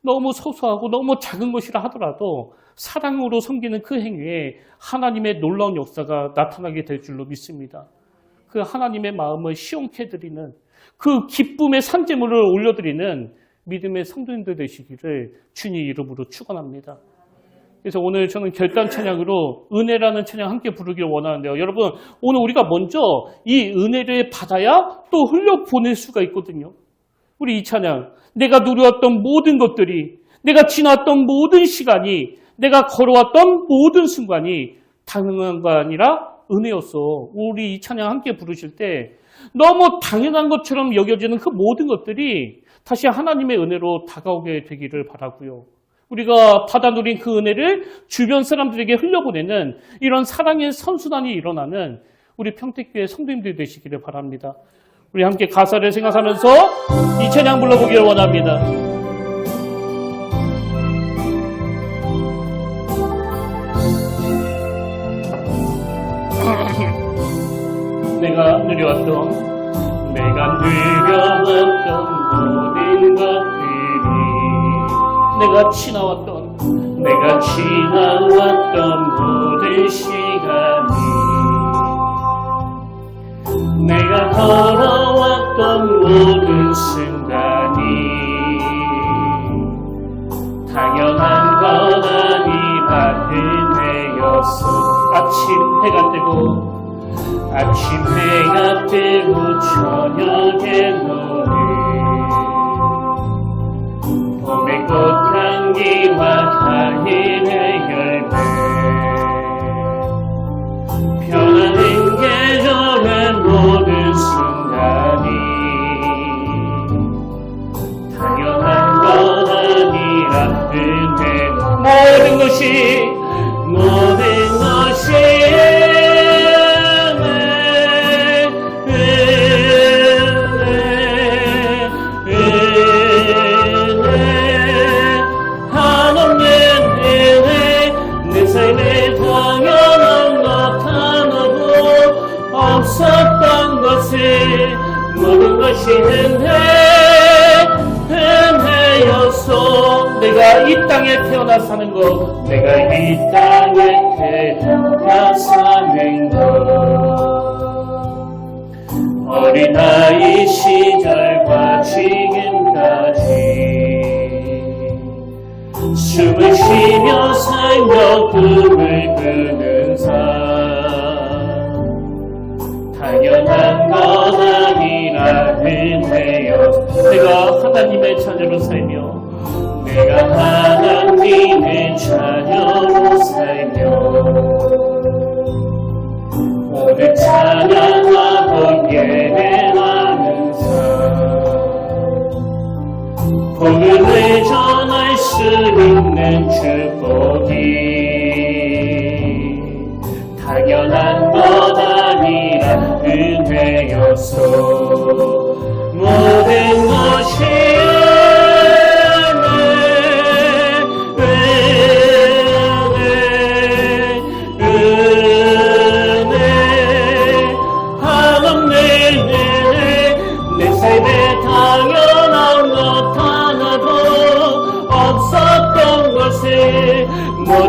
너무 소소하고 너무 작은 것이라 하더라도 사랑으로 섬기는 그 행위에 하나님의 놀라운 역사가 나타나게 될 줄로 믿습니다. 그 하나님의 마음을 시원케 해드리는 그 기쁨의 산재물을 올려드리는 믿음의 성도님들 되시기를 주님 이름으로 축원합니다. 그래서 오늘 저는 결단 찬양으로 은혜라는 찬양 함께 부르기를 원하는데요. 여러분 오늘 우리가 먼저 이 은혜를 받아야 또 흘려보낼 수가 있거든요. 우리 이 찬양, 내가 누려왔던 모든 것들이, 내가 지났던 모든 시간이, 내가 걸어왔던 모든 순간이 당연한 거 아니라 은혜였어. 우리 이 찬양 함께 부르실 때 너무 당연한 것처럼 여겨지는 그 모든 것들이 다시 하나님의 은혜로 다가오게 되기를 바라고요. 우리가 받아 누린 그 은혜를 주변 사람들에게 흘려보내는 이런 사랑의 선순환이 일어나는 우리 평택교회 성도님들 되시기를 바랍니다. 우리 함께 가사를 생각하면서 이 찬양 불러보기를 원합니다. 내가 누려왔던 모든 것들이 내가 지나왔던 모든 시간이 내가 걸어왔던 모든 순간이 당연한 건 아니라 은혜였어. 아침 해가 뜨고 저녁에 노을 봄의 꽃향기와 가을의 열매 변하는 계절의 모든 순간이 당연한 건 아니라 은혜 모든 것이 모든 것이 은혜였소. 내가 이 땅에 태어나 사는 것, 내가 이 땅에 태어나 사는 것, 어린아이 시절과 지금까지 숨을 쉬며 살며 꿈을 꾸는 삶 당연한 건 아니라 은혜였어. 내가 하나님의 자녀로 살며 오늘 찬양하고 예배하는 삶 복음을 전할 수 있는 축복이 당연한 것 아니라 은혜였소. 모든 것이 은혜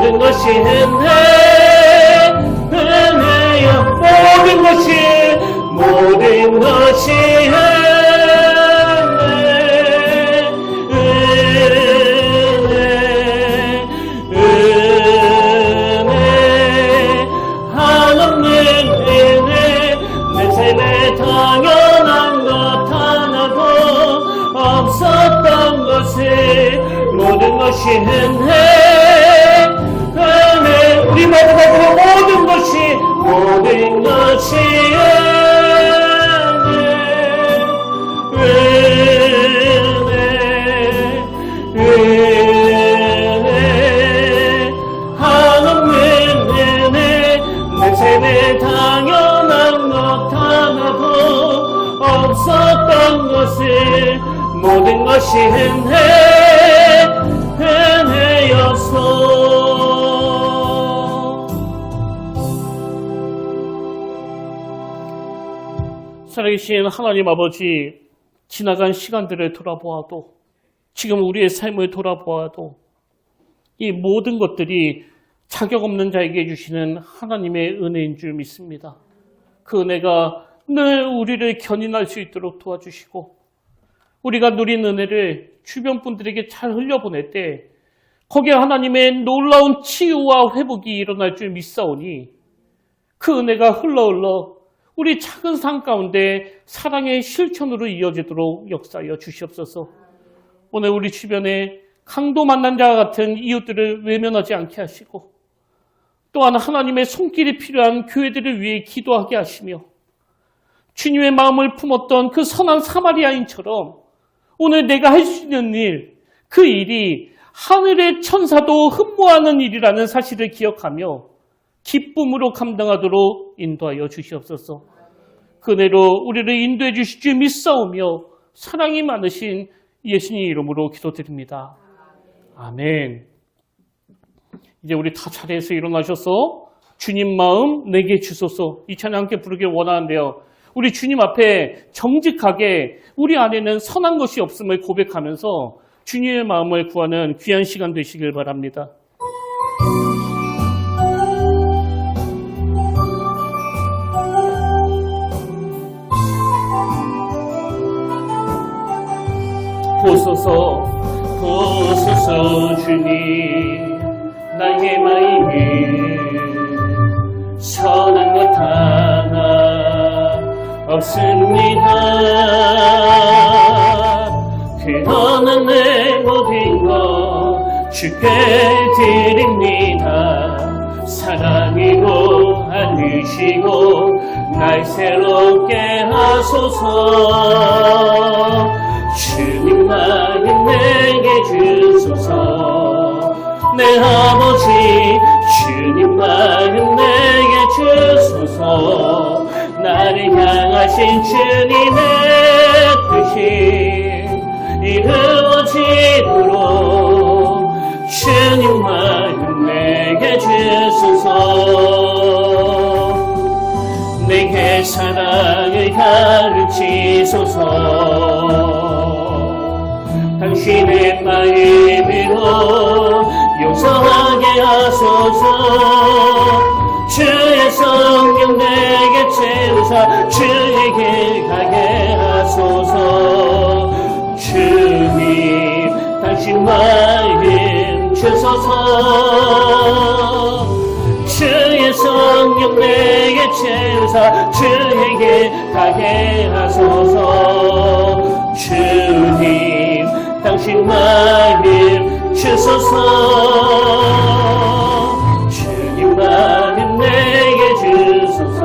모든 것이 은혜여. 모든 것이 한없는 은혜. 내 삶에 당연한 것 하나도 없었던 것을 모든 것이 은혜. 우리 마지막으로 모든 것이 은혜. 한없는 은혜. 내 삶에 당연한 것 하나도 없었던 것을 모든 것이 은혜였소. 살아계신 하나님 아버지, 지나간 시간들을 돌아보아도, 지금 우리의 삶을 돌아보아도 이 모든 것들이 자격 없는 자에게 주시는 하나님의 은혜인 줄 믿습니다. 그 은혜가 늘 우리를 견인할 수 있도록 도와주시고, 우리가 누린 은혜를 주변 분들에게 잘 흘려보낼 때 거기에 하나님의 놀라운 치유와 회복이 일어날 줄 믿사오니, 그 은혜가 흘러 우리 작은 삶 가운데 사랑의 실천으로 이어지도록 역사하여 주시옵소서. 오늘 우리 주변에 강도 만난 자와 같은 이웃들을 외면하지 않게 하시고, 또한 하나님의 손길이 필요한 교회들을 위해 기도하게 하시며, 주님의 마음을 품었던 그 선한 사마리아인처럼 오늘 내가 할 수 있는 일, 그 일이 하늘의 천사도 흠모하는 일이라는 사실을 기억하며 기쁨으로 감당하도록 인도하여 주시옵소서. 그 은혜로 우리를 인도해 주실 줄 믿사오며 사랑이 많으신 예수님 이름으로 기도드립니다. 아멘. 이제 우리 다 자리에서 일어나셔서 주님 마음 내게 주소서, 이 찬양 함께 부르길 원하는데요. 우리 주님 앞에 정직하게 우리 안에는 선한 것이 없음을 고백하면서 주님의 마음을 구하는 귀한 시간 되시길 바랍니다. 보소서 주님, 나의 마음이 선한 것 하나 없습니다. 그러나 내 모든 것 주께 드립니다. 사랑이고 안으시고 날 새롭게 하소서. 주님만이 내게 주소서. 내 아버지 주님만이 내게 주소서. 나를 향하신 주님의 뜻이 이루어지도록 주님만이 내게 주소서. 내게 사랑을 가르치소서. 당신의 마음으로 용서하게 하소서. 주의 성령 내게 채우사 주의 길 가게 하소서. 주님 당신 마음 주소서. 주의 성령 내게 채우사 주의 길 가게 하소서. 주님 당신 마음 주소서. 주님 마음 내게 주소서.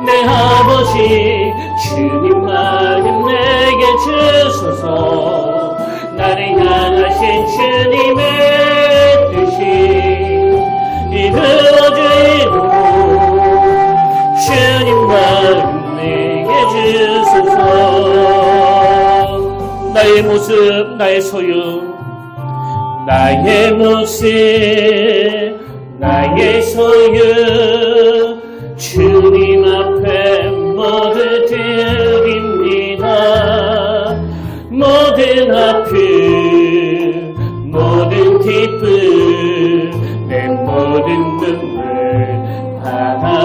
내 아버지 주님 마음 내게 주소서. 나를 향하신 주님의 뜻이 이루어지도록 주님 마음 내게 주소서. 나의 모습 나의 소유, 나의 모습 나의 소유, 주님 앞에 모두 드립니다. 모든 아픔 모든 기쁨 모든 눈물 받아주소서.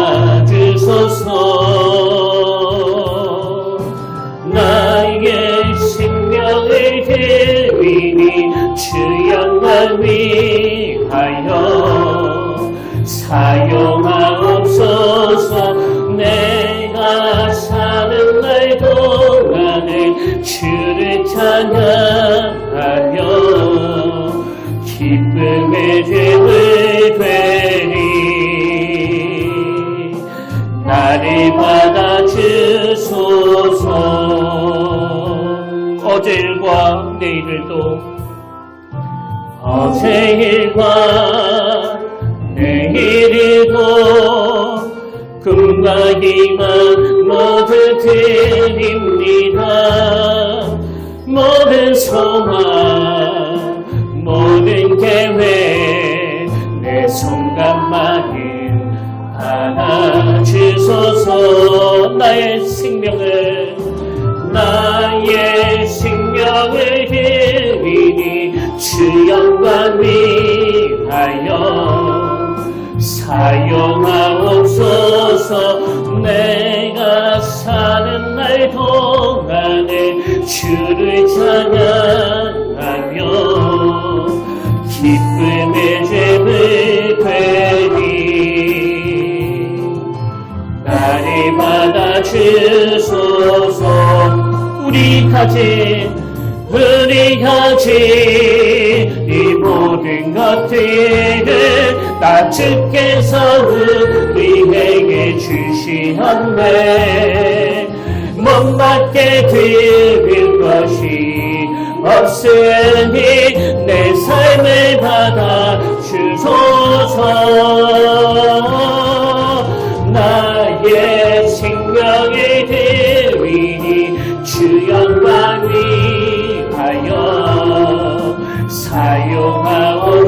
나의 생명을 드리니 주 영광 위하여 사용하옵소서. 내가 사는 날 동안에 주를 찬양하며 기쁨의 죄를 되리. 나를 받아주소서. 어제 일과 내일도 어제 일과 내일도 꿈과 희망 모두 드립니다. 모든 소망 모든 계획 내 손감마음 받아주소서. 나의 생명을 드리니 주 영광 위하여 사용하옵소서. 내가 사는 날 동안에 주를 찬양하며 기쁨의 죄를 되리. 나를 받아주소서. 우리 가진 이 모든 것들을 다 주께서 우리에게 주시었네. 못받게 드릴 것이 없으니 내 삶을 받아주소서. 나의 생명을 드리니 주 영광 위하여 사용하옵소서.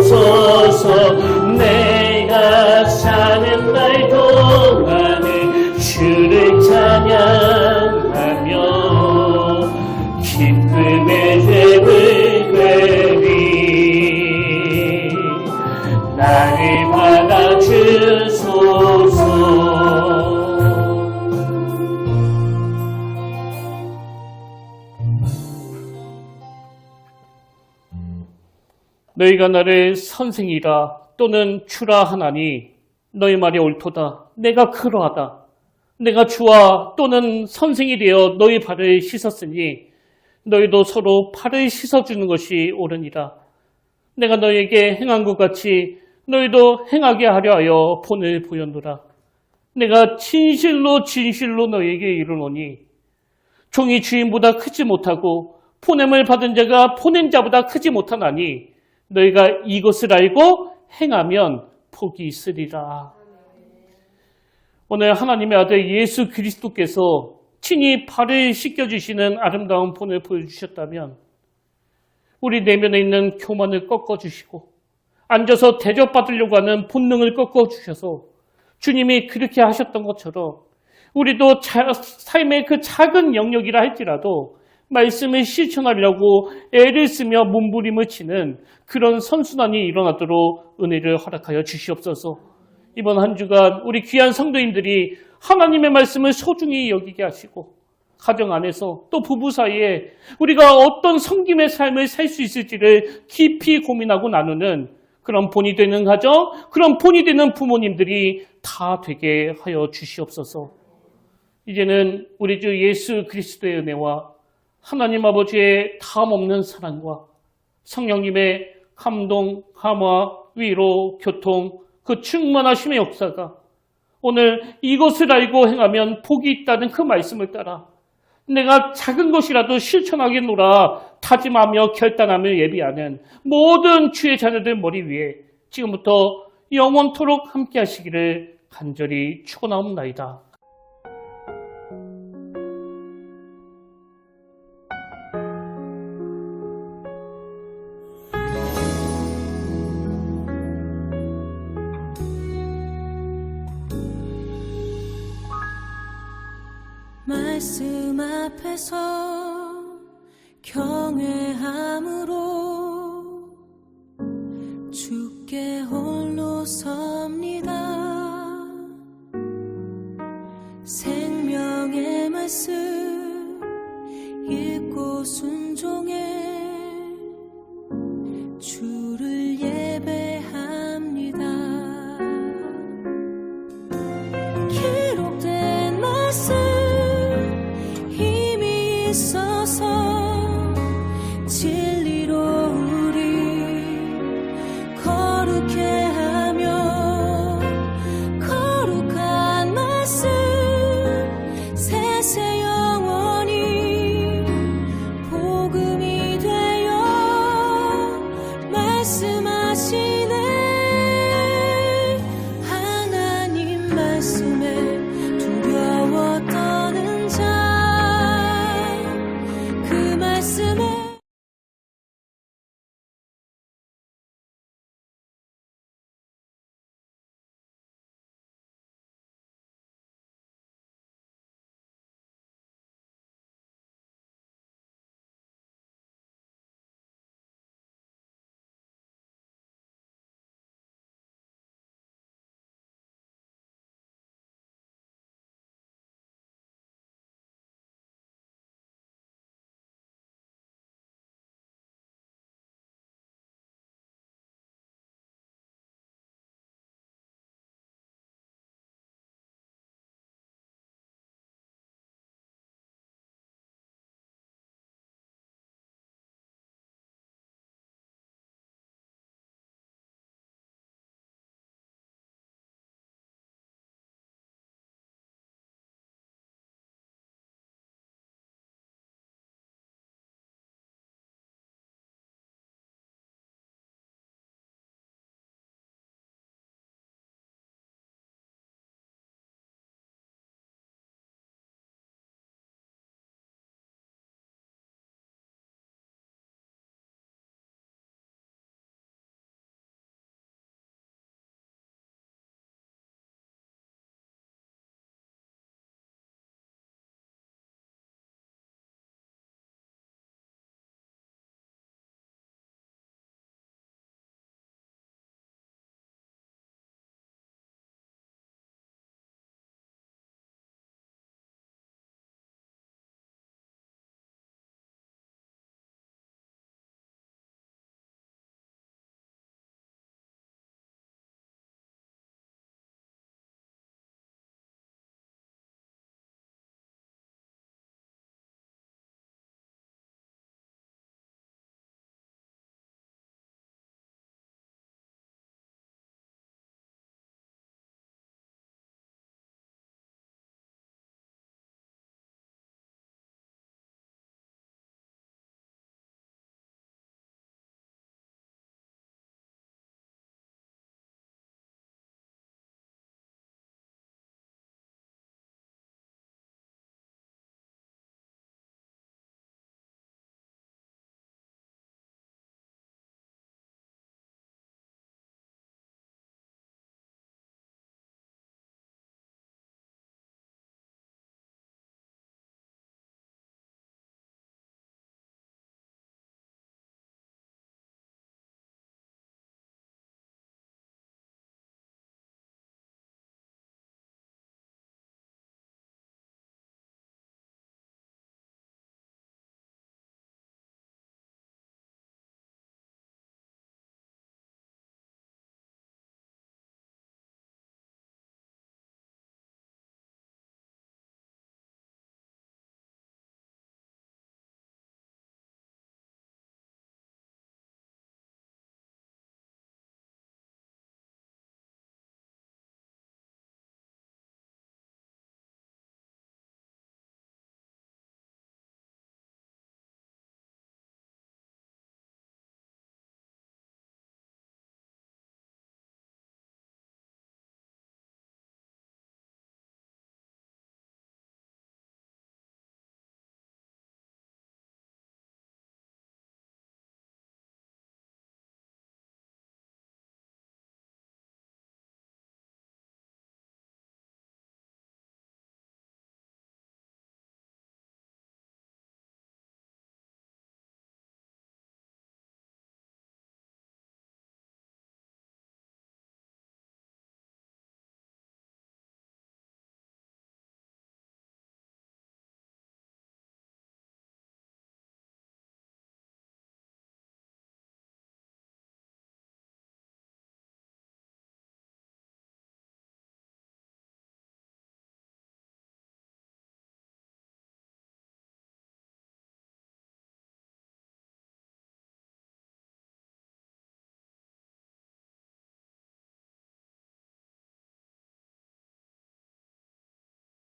내가 사는 날 동안에 주를 찬양하며 기쁨의 죄를 되리. 나를 받아주소서. 너희가 나를 선생이라 또는 주라 하나니 너희 말이 옳도다. 내가 그러하다. 내가 주와 또는 선생이 되어 너희 발을 씻었으니 너희도 서로 발을 씻어주는 것이 옳으니라. 내가 너희에게 행한 것 같이 너희도 행하게 하려 하여 본을 보였노라. 내가 진실로 너희에게 이르노니 종이 주인보다 크지 못하고 보냄을 받은 자가 보낸 자보다 크지 못하나니 너희가 이것을 알고 행하면 복이 있으리라. 오늘 하나님의 아들 예수 그리스도께서 친히 발을 씻겨주시는 아름다운 본을 보여주셨다면 우리 내면에 있는 교만을 꺾어주시고 앉아서 대접받으려고 하는 본능을 꺾어주셔서 주님이 그렇게 하셨던 것처럼 우리도 삶의 그 작은 영역이라 할지라도 말씀을 실천하려고 애를 쓰며 몸부림을 치는 그런 선순환이 일어나도록 은혜를 허락하여 주시옵소서. 이번 한 주간 우리 귀한 성도님들이 하나님의 말씀을 소중히 여기게 하시고 가정 안에서 또 부부 사이에 우리가 어떤 섬김의 삶을 살 수 있을지를 깊이 고민하고 나누는 그런 본이 되는 가정, 그런 본이 되는 부모님들이 다 되게 하여 주시옵소서. 이제는 우리 주 예수 그리스도의 은혜와 하나님 아버지의 다함없는 사랑과 성령님의 감동, 감화, 위로, 교통, 그 충만하심의 역사가 오늘 이것을 알고 행하면 복이 있다는 그 말씀을 따라 내가 작은 것이라도 실천하겠노라 다짐하며 결단하며 예비하는 모든 주의 자녀들 머리 위에 지금부터 영원토록 함께 하시기를 간절히 축원하옵나이다. 말씀 앞에서 경외함으로 주께 홀로 섬 믿고 순종해